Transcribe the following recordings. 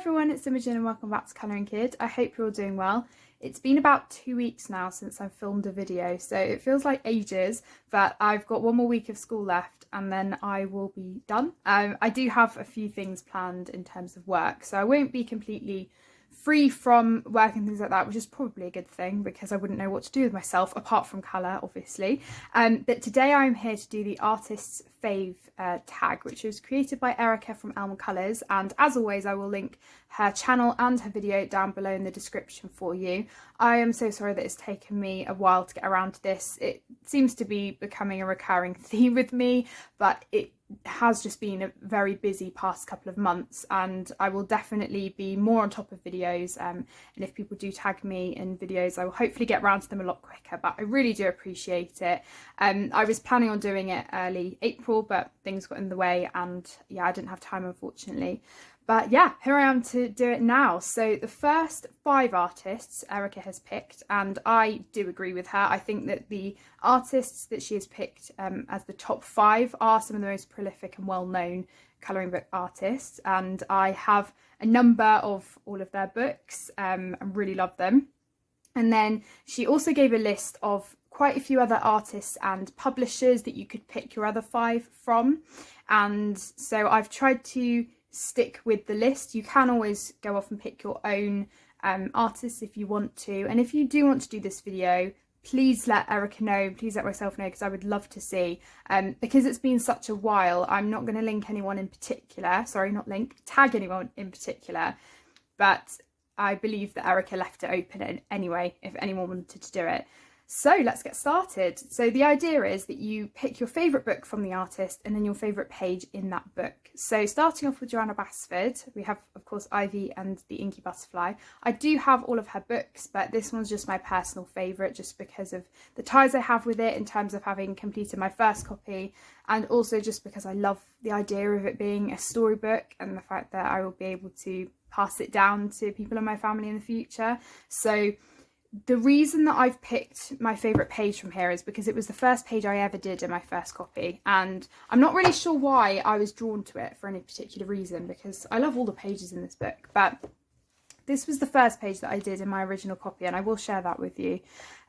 everyone, it's Imogen and welcome back to Colouring Kid. I hope you're all doing well. It's been about 2 weeks now since I've filmed a video, so it feels like ages, but I've got one more week of school left and then I will be done. I do have a few things planned in terms of work, so I won't be completely free from work and things like that, which is probably a good thing because I wouldn't know what to do with myself apart from colour, obviously. But today I'm here to do the artist's fave tag, which was created by Erica from Elmcolors, and as always I will link her channel and her video down below in the description for you. I am so sorry that it's taken me a while to get around to this. It seems to be becoming a recurring theme with me, but it has just been a very busy past couple of months, and I will definitely be more on top of videos, and if people do tag me in videos I will hopefully get around to them a lot quicker, but I really do appreciate it. I was planning on doing it early April, but things got in the way and yeah, I didn't have time unfortunately. But yeah, here I am to do it now. So the first 5 artists Erica has picked, and I do agree with her. I think that the artists that she has picked as the top 5 are some of the most prolific and well-known colouring book artists, and I have a number of all of their books and really love them. And then she also gave a list of quite a few other artists and publishers that you could pick your other 5 from, and so I've tried to stick with the list. You can always go off and pick your own artists if you want to, and if you do want to do this video, please let Erica know, please let myself know, because I would love to see, because it's been such a while. I'm not going to link anyone in particular, sorry, not link, tag anyone in particular, but I believe that Erica left it open anyway if anyone wanted to do it. So let's get started. So the idea is that you pick your favourite book from the artist and then your favourite page in that book. So starting off with Johanna Basford, we have of course Ivy and the Inky Butterfly. I do have all of her books, but this one's just my personal favourite just because of the ties I have with it in terms of having completed my first copy, and also just because I love the idea of it being a storybook and the fact that I will be able to pass it down to people in my family in the future. So the reason that I've picked my favourite page from here is because it was the first page I ever did in my first copy, and I'm not really sure why I was drawn to it for any particular reason, because I love all the pages in this book, but this was the first page that I did in my original copy and I will share that with you.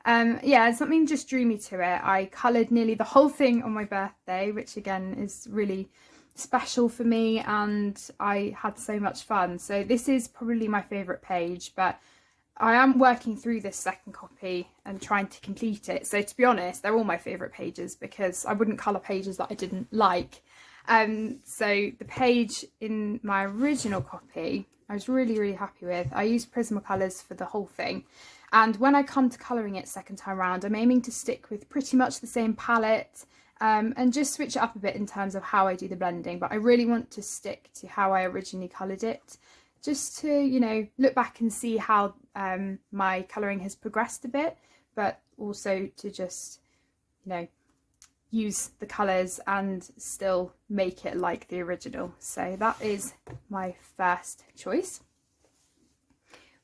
Yeah, something just drew me to it. I coloured nearly the whole thing on my birthday, which again is really special for me, and I had so much fun. So this is probably my favourite page, but I am working through this second copy and trying to complete it. So to be honest, they're all my favourite pages because I wouldn't colour pages that I didn't like. So the page in my original copy, I was really happy with. I used Prismacolors for the whole thing. And when I come to colouring it second time round, I'm aiming to stick with pretty much the same palette and just switch it up a bit in terms of how I do the blending. But I really want to stick to how I originally coloured it, just to, you know, look back and see how my colouring has progressed a bit, but also to just, you know, use the colours and still make it like the original. So that is my first choice.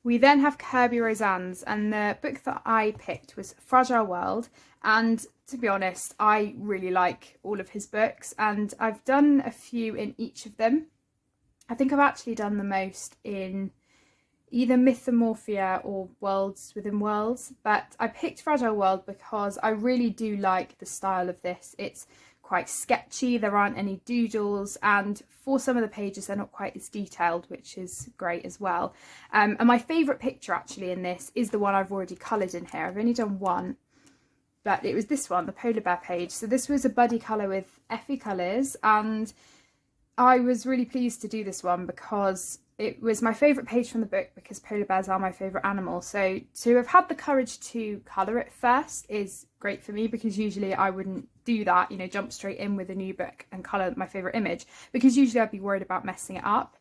We then have Kerby Rosanes, and the book that I picked was Fragile World, and to be honest, I really like all of his books, and I've done a few in each of them. I think I've actually done the most in either Mythomorphia or Worlds Within Worlds, but I picked Fragile World because I really do like the style of this. It's quite sketchy, there aren't any doodles, and for some of the pages they're not quite as detailed, which is great as well. And my favourite picture actually in this is the one I've already coloured in here. I've only done one, but it was this one, the polar bear page. So this was a buddy colour with Effie Colours, and I was really pleased to do this one because it was my favourite page from the book, because polar bears are my favourite animal. So to have had the courage to colour it first is great for me, because usually I wouldn't do that, you know, jump straight in with a new book and colour my favourite image, because usually I'd be worried about messing it up.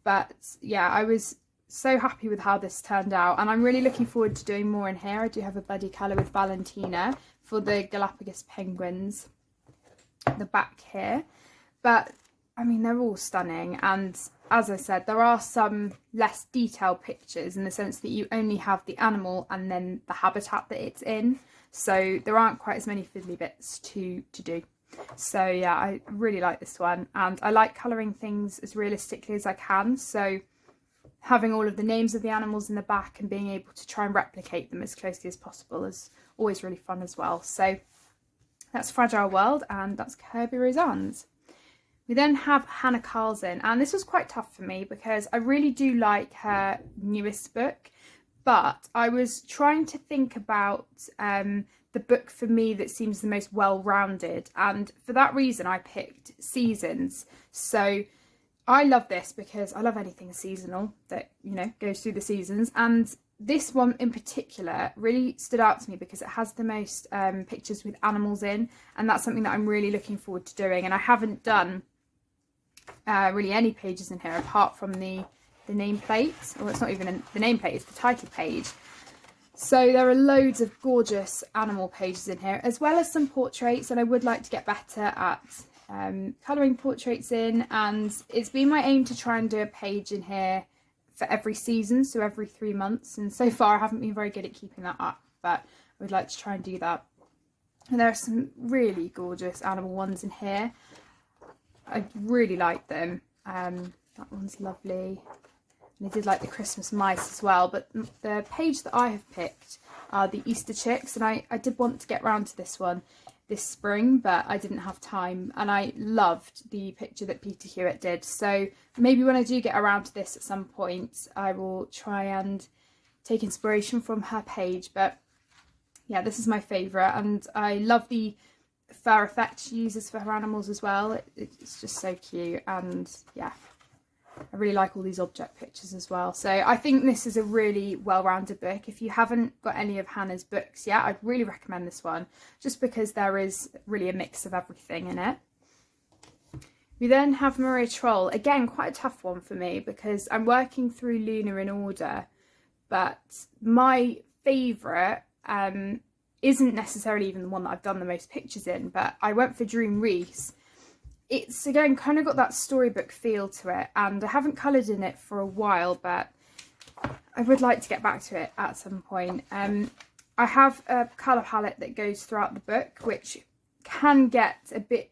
But yeah, I was so happy with how this turned out, and I'm really looking forward to doing more in here. I do have a buddy colour with Valentina for the Galapagos penguins at the back here, but I mean, they're all stunning, and as I said, there are some less detailed pictures in the sense that you only have the animal and then the habitat that it's in, so there aren't quite as many fiddly bits to do. So yeah, I really like this one, and I like colouring things as realistically as I can, so having all of the names of the animals in the back and being able to try and replicate them as closely as possible is always really fun as well. So that's Fragile World, and that's Kerby Rosanes. We then have Hanna Karlzon, and this was quite tough for me because I really do like her newest book, but I was trying to think about the book for me that seems the most well-rounded, and for that reason I picked Seasons. So I love this because I love anything seasonal that, you know, goes through the seasons, and this one in particular really stood out to me because it has the most pictures with animals in, and that's something that I'm really looking forward to doing. And I haven't done really any pages in here apart from the nameplate, or it's not even the nameplate, it's the title page. So there are loads of gorgeous animal pages in here, as well as some portraits, and I would like to get better at colouring portraits in, and it's been my aim to try and do a page in here for every season, so every 3 months, and so far I haven't been very good at keeping that up, but I would like to try and do that. And there are some really gorgeous animal ones in here. I really like them. That one's lovely. And I did like the Christmas mice as well, but the page that I have picked are the Easter chicks, and I did want to get round to this one this spring, but I didn't have time, and I loved the picture that Peter Hewitt did. So maybe when I do get around to this at some point, I will try and take inspiration from her page. But yeah, this is my favourite, and I love the fur effect she uses for her animals as well. It's just so cute, and yeah, I really like all these object pictures as well. So I think this is a really well-rounded book. If you haven't got any of Hannah's books yet, I'd really recommend this one, just because there is really a mix of everything in it. We then have Maria Trolle. Again, quite a tough one for me because I'm working through Luna in order, but my favourite isn't necessarily even the one that I've done the most pictures in, but I went for Dream Reese. It's, again, kind of got that storybook feel to it, and I haven't coloured in it for a while, but I would like to get back to it at some point. I have a colour palette that goes throughout the book, which can get a bit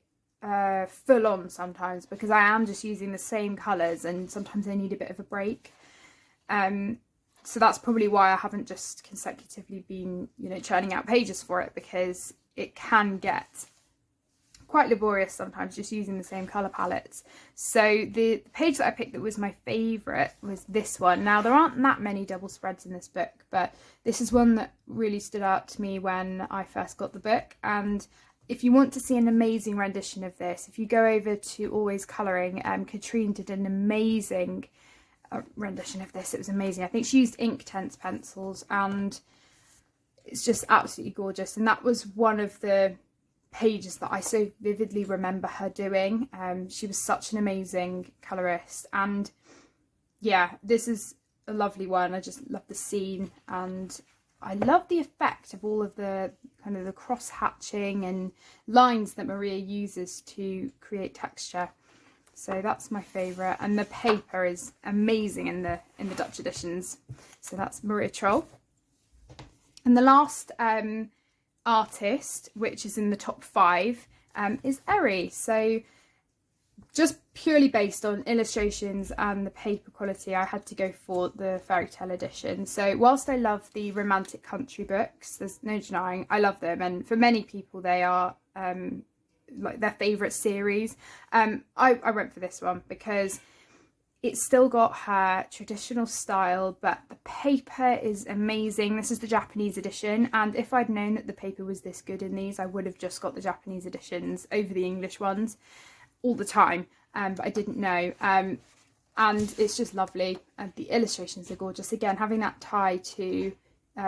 full on sometimes because I am just using the same colours, and sometimes I need a bit of a break. So that's probably why I haven't just consecutively been, you know, churning out pages for it, because it can get quite laborious sometimes just using the same colour palettes. So the page that I picked that was my favourite was this one. Now, there aren't that many double spreads in this book, but this is one that really stood out to me when I first got the book. And if you want to see an amazing rendition of this, if you go over to Always Colouring, Katrine did an amazing rendition of this. It was amazing. I think she used Inktense pencils, and it's just absolutely gorgeous. And that was one of the pages that I so vividly remember her doing. She was such an amazing colorist, and yeah, this is a lovely one. I just love the scene, and I love the effect of all of the kind of the cross hatching and lines that Maria uses to create texture. So that's my favourite, and the paper is amazing in the Dutch editions. So that's Maria Trolle. And the last artist, which is in the top 5, is Eriy. So just purely based on illustrations and the paper quality, I had to go for the fairy tale edition. So whilst I love the romantic country books, there's no denying I love them, and for many people they are like their favourite series. I went for this one because it's still got her traditional style, but the paper is amazing. This is the Japanese edition, and if I'd known that the paper was this good in these, I would have just got the Japanese editions over the English ones all the time, but I didn't know. And it's just lovely, and the illustrations are gorgeous. Again, having that tie to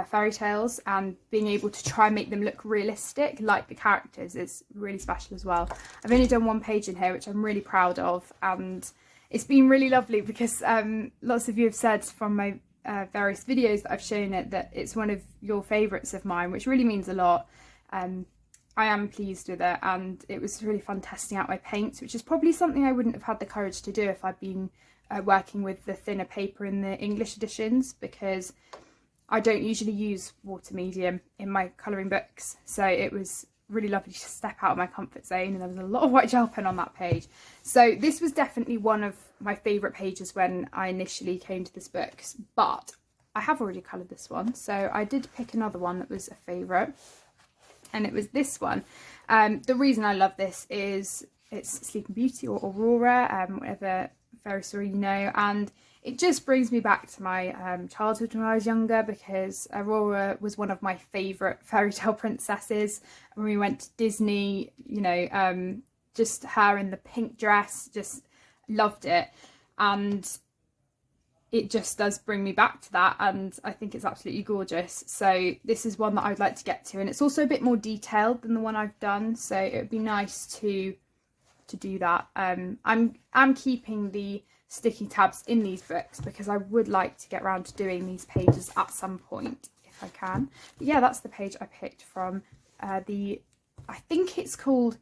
fairy tales and being able to try and make them look realistic like the characters is really special as well. I've only done one page in here, which I'm really proud of, and it's been really lovely because lots of you have said from my various videos that I've shown it that it's one of your favourites of mine, which really means a lot. I am pleased with it, and it was really fun testing out my paints, which is probably something I wouldn't have had the courage to do if I'd been working with the thinner paper in the English editions, because I don't usually use water medium in my colouring books. So it was really lovely to step out of my comfort zone, and there was a lot of white gel pen on that page. So this was definitely one of my favourite pages when I initially came to this book, but I have already coloured this one, so I did pick another one that was a favourite, and it was this one. The reason I love this is it's Sleeping Beauty or Aurora, whatever fairy story you know, and it just brings me back to my childhood when I was younger, because Aurora was one of my favourite fairy tale princesses. When we went to Disney, you know, just her in the pink dress, just loved it. And it just does bring me back to that, and I think it's absolutely gorgeous. So this is one that I'd like to get to, and it's also a bit more detailed than the one I've done, so it would be nice to do that. I'm keeping the sticky tabs in these books because I would like to get around to doing these pages at some point if I can. But yeah, that's the page I picked from I think it's called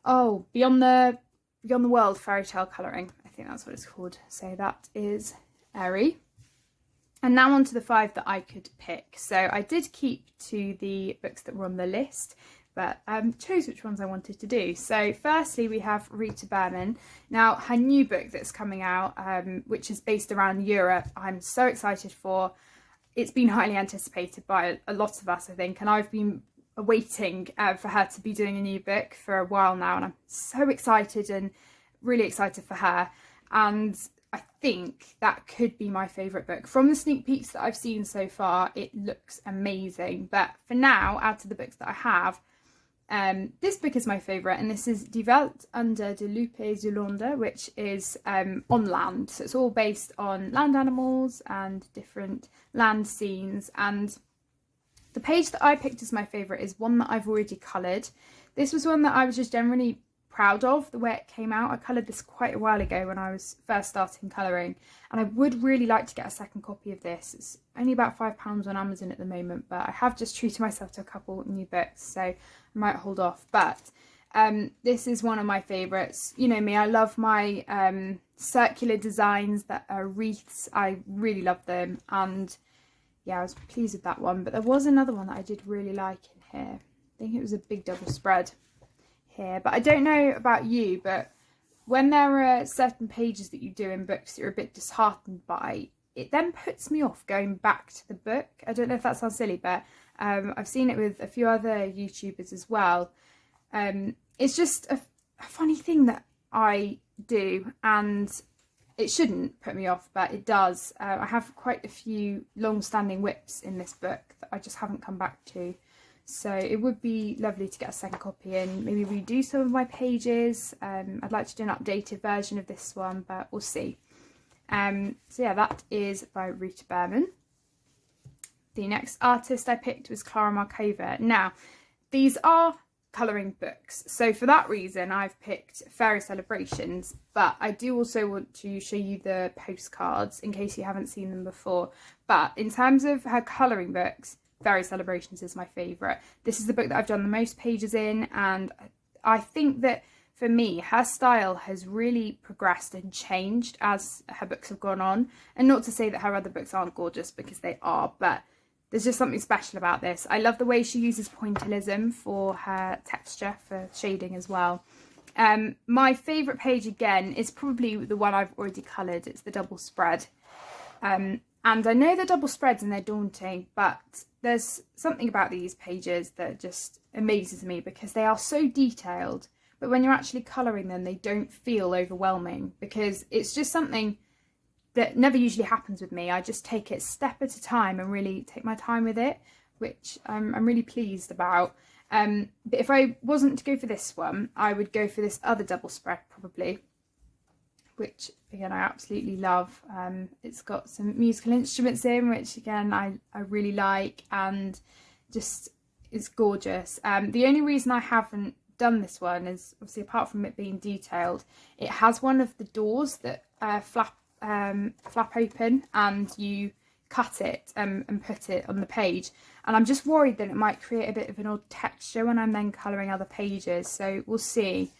Beyond the World Fairy Tale Colouring. I think that's what it's called. So that is Eriy. And now on to the 5 that I could pick. So I did keep to the books that were on the list, but chose which ones I wanted to do. So firstly we have Rita Berman. Now her new book that's coming out, which is based around Europe, I'm so excited for. It's been highly anticipated by a lot of us, I think, and I've been waiting for her to be doing a new book for a while now, and I'm so excited and really excited for her. And I think that could be my favourite book. From the sneak peeks that I've seen so far, it looks amazing. But for now, out of the books that I have, this book is my favourite, and this is Die Welt under de Lupe Zulonde, which is on land. So it's all based on land animals and different land scenes. And the page that I picked as my favourite is one that I've already coloured. This was one that I was just generally proud of the way it came out. I coloured this quite a while ago when I was first starting colouring, and I would really like to get a second copy of this. It's only about £5 on Amazon at the moment, but I have just treated myself to a couple new books, so I might hold off. But this is one of my favourites. You know me, I love my circular designs that are wreaths. I really love them, and yeah, I was pleased with that one. But there was another one that I did really like in here. I think it was a big double spread here, but I don't know about you, but when there are certain pages that you do in books that you're a bit disheartened by, it then puts me off going back to the book. I don't know if that sounds silly, but I've seen it with a few other YouTubers as well. It's just a funny thing that I do, and it shouldn't put me off, but it does. I have quite a few long-standing whips in this book that I just haven't come back to. So it would be lovely to get a second copy and maybe redo some of my pages. I'd like to do an updated version of this one, but we'll see. So yeah, that is by Rita Berman. The next artist I picked was Clara Marcova. Now, these are colouring books, so for that reason I've picked Fairy Celebrations, but I do also want to show you the postcards in case you haven't seen them before. But in terms of her colouring books, Fairy Celebrations is my favourite. This is the book that I've done the most pages in, and I think that for me her style has really progressed and changed as her books have gone on. And not to say that her other books aren't gorgeous, because they are, but there's just something special about this. I love the way she uses pointillism for her texture, for shading as well. My favourite page again is probably the one I've already coloured. It's the double spread. And I know they're double spreads and they're daunting, but there's something about these pages that just amazes me because they are so detailed, but when you're actually colouring them, they don't feel overwhelming, because it's just something that never usually happens with me. I just take it step at a time and really take my time with it, which I'm really pleased about. But if I wasn't to go for this one, I would go for this other double spread probably, which again I absolutely love. It's got some musical instruments in, which again I really like, and just it's gorgeous. The only reason I haven't done this one is obviously, apart from it being detailed, it has one of the doors that flap open, and you cut it and put it on the page, and I'm just worried that it might create a bit of an odd texture when I'm then colouring other pages, so we'll see.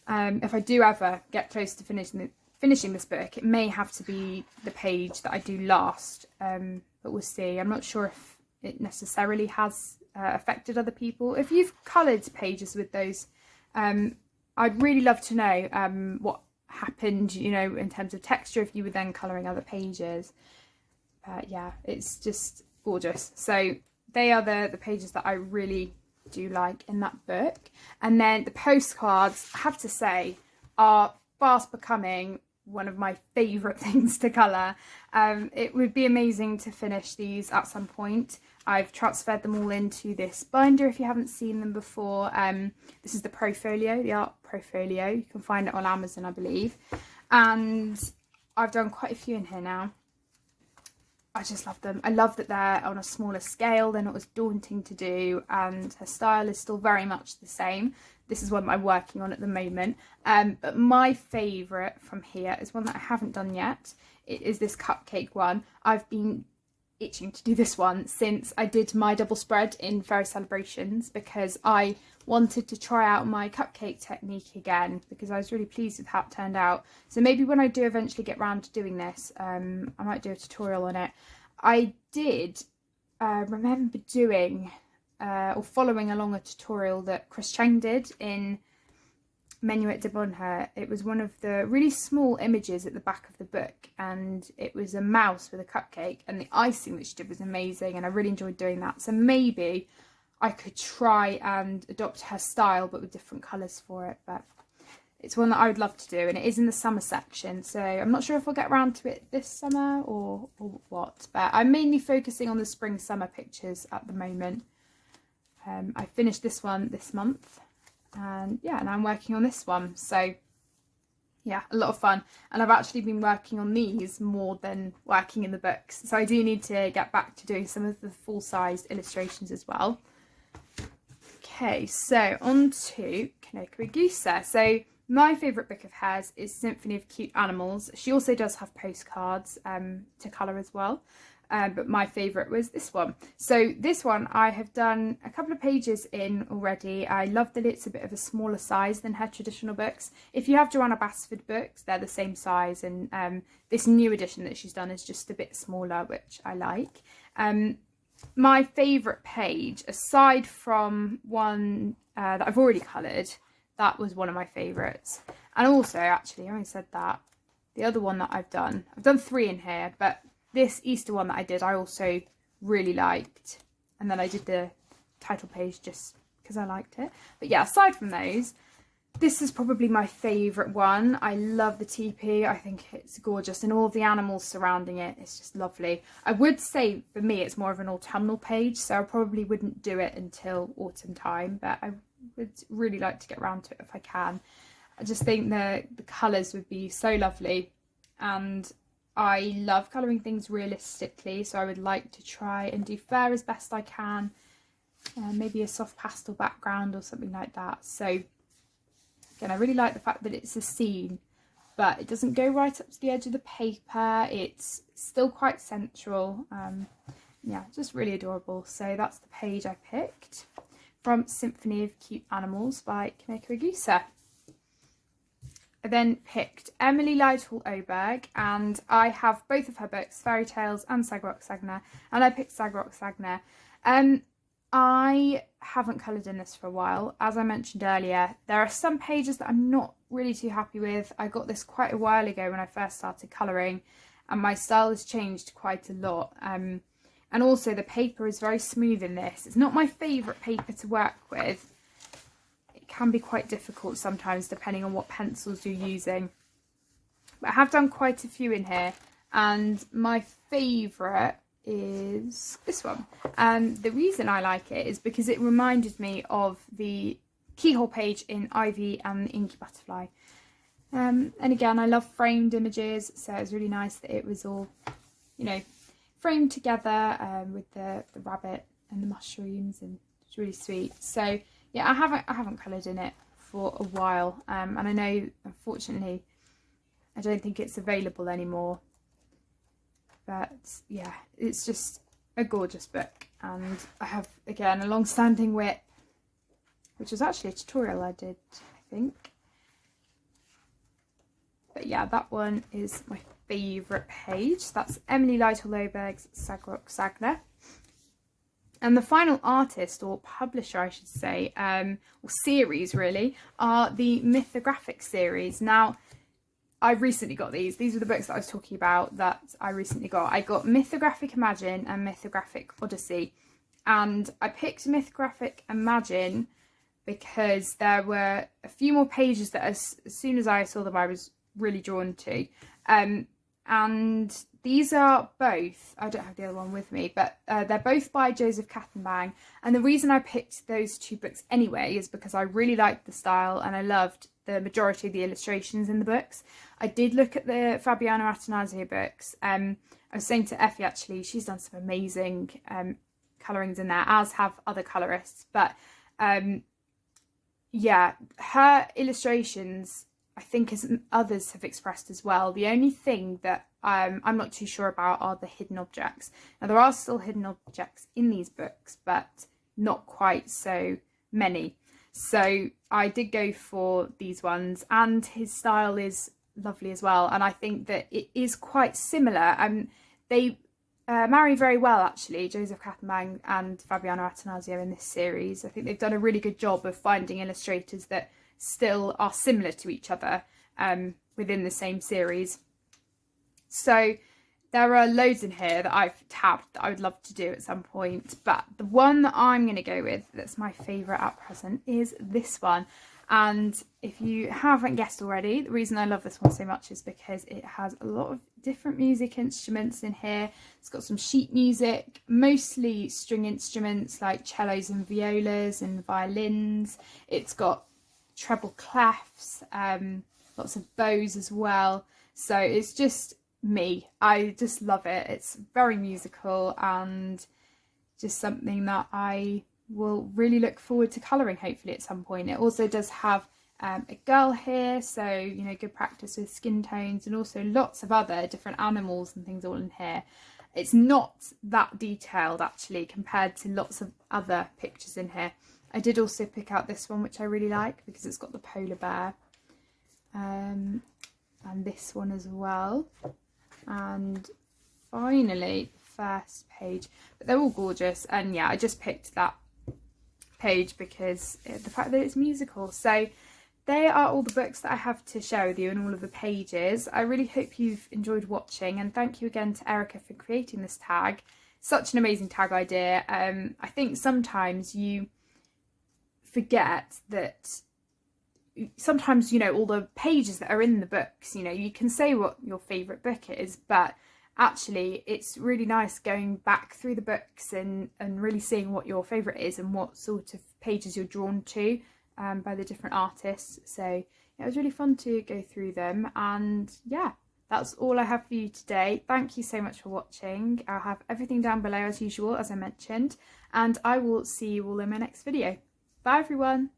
If I do ever get close to finishing this book, it may have to be the page that I do last, but we'll see. I'm not sure if it necessarily has affected other people. If you've coloured pages with those, I'd really love to know what happened, you know, in terms of texture, if you were then colouring other pages. Yeah, it's just gorgeous. So they are the pages that I really do like in that book. And then the postcards, I have to say, are fast becoming one of my favourite things to colour. It would be amazing to finish these at some point. I've transferred them all into this binder if you haven't seen them before. This is the Profolio, the Art Profolio. You can find it on Amazon, I believe. And I've done quite a few in here now. I just love them. I love that they're on a smaller scale. They're not as daunting to do, and her style is still very much the same. This is one that I'm working on at the moment. But my favourite from here is one that I haven't done yet. It is this cupcake one. I've been itching to do this one since I did my double spread in Fairy Celebrations, because I wanted to try out my cupcake technique again, because I was really pleased with how it turned out. So maybe when I do eventually get round to doing this, I might do a tutorial on it. I did remember doing or following along a tutorial that Chris Cheng did in Menuet de Bonheur. It was one of the really small images at the back of the book, and it was a mouse with a cupcake, and the icing that she did was amazing, and I really enjoyed doing that. So maybe I could try and adopt her style but with different colours for it. But it's one that I would love to do, and it is in the summer section, so I'm not sure if we'll get around to it this summer or what, but I'm mainly focusing on the spring summer pictures at the moment. I finished this one this month, and yeah, and I'm working on this one, so yeah, a lot of fun. And I've actually been working on these more than working in the books, so I do need to get back to doing some of the full-sized illustrations as well. Okay, so on to Kanoko Egusa. So my favourite book of hers is Symphony of Cute Animals. She also does have postcards to colour as well. But my favourite was this one. So this one I have done a couple of pages in already. I love that it's a bit of a smaller size than her traditional books. If you have Johanna Basford books, they're the same size, and this new edition that she's done is just a bit smaller, which I like. My favourite page, aside from one that I've already coloured, that was one of my favourites. And also, actually, having said that, the other one that I've done 3 in here, but this Easter one that I did, I also really liked. And then I did the title page just because I liked it. But yeah, aside from those, this is probably my favourite one. I love the teepee. I think it's gorgeous, and all the animals surrounding it. It's just lovely. I would say for me it's more of an autumnal page, so I probably wouldn't do it until autumn time, but I would really like to get around to it if I can. I just think the colours would be so lovely, and I love colouring things realistically, so I would like to try and do fair as best I can. Maybe a soft pastel background or something like that. So again, I really like the fact that it's a scene, but it doesn't go right up to the edge of the paper. It's still quite central. Yeah, just really adorable. So that's the page I picked from Symphony of Cute Animals by Kanoko Egusa. I then picked Emelie Lidehall Oberg, and I have both of her books, Fairy Tales and Sagrok Sagna, and I picked Sagrok Sagna. I haven't coloured in this for a while. As I mentioned earlier, there are some pages that I'm not really too happy with. I got this quite a while ago when I first started colouring, and my style has changed quite a lot. And also the paper is very smooth in this. It's not my favourite paper to work with. It can be quite difficult sometimes depending on what pencils you're using. But I have done quite a few in here, and my favourite is this one. And the reason I like it is because it reminded me of the keyhole page in Ivy and the Inky Butterfly. And again, I love framed images, so it was really nice that it was all, you know, framed together with the rabbit and the mushrooms, and it's really sweet. So yeah, I haven't coloured in it for a while, and I know, unfortunately, I don't think it's available anymore. But yeah, it's just a gorgeous book, and I have, again, a long-standing whip, which was actually a tutorial I did, I think. But yeah, that one is my favourite page. That's Emelie Lidehall Oberg's Sagrok Sagna. And the final artist, or publisher I should say, or series really, are the Mythographic series. Now, I recently got these. These are the books that I was talking about that I recently got. I got Mythographic Imagine and Mythographic Odyssey. And I picked Mythographic Imagine because there were a few more pages that as soon as I saw them I was really drawn to. And these are both, I don't have the other one with me, but they're both by Joseph Katzenbang. And the reason I picked those two books anyway is because I really liked the style and I loved the majority of the illustrations in the books. I did look at the Fabiano Attanasio books. I was saying to Effie actually, she's done some amazing colourings in there, as have other colourists. But yeah, her illustrations, I think as others have expressed as well, the only thing that I'm not too sure about are the hidden objects. Now there are still hidden objects in these books, but not quite so many. So I did go for these ones, and his style is lovely as well. And I think that it is quite similar. They marry very well actually, Joseph Katzenbang and Fabiano Attanasio in this series. I think they've done a really good job of finding illustrators that still are similar to each other within the same series. So there are loads in here that I've tabbed that I would love to do at some point, but the one that I'm going to go with that's my favourite at present is this one. And if you haven't guessed already, the reason I love this one so much is because it has a lot of different music instruments in here. It's got some sheet music, mostly string instruments like cellos and violas and violins. It's got treble clefs, lots of bows as well. So it's just me. I just love it. It's very musical and just something that I will really look forward to colouring hopefully at some point. It also does have a girl here, so you know, good practice with skin tones, and also lots of other different animals and things all in here. It's not that detailed actually compared to lots of other pictures in here. I did also pick out this one, which I really like because it's got the polar bear, and this one as well. And finally, the first page. But they're all gorgeous, and yeah, I just picked that page because the fact that it's musical. So they are all the books that I have to share with you and all of the pages. I really hope you've enjoyed watching, and thank you again to Erica for creating this tag. Such an amazing tag idea. I think sometimes you forget that sometimes, you know, all the pages that are in the books, you know, you can say what your favourite book is, but actually it's really nice going back through the books and really seeing what your favourite is and what sort of pages you're drawn to by the different artists. So yeah, it was really fun to go through them, and yeah, that's all I have for you today. Thank you so much for watching. I'll have everything down below as usual, as I mentioned, and I will see you all in my next video. Bye everyone!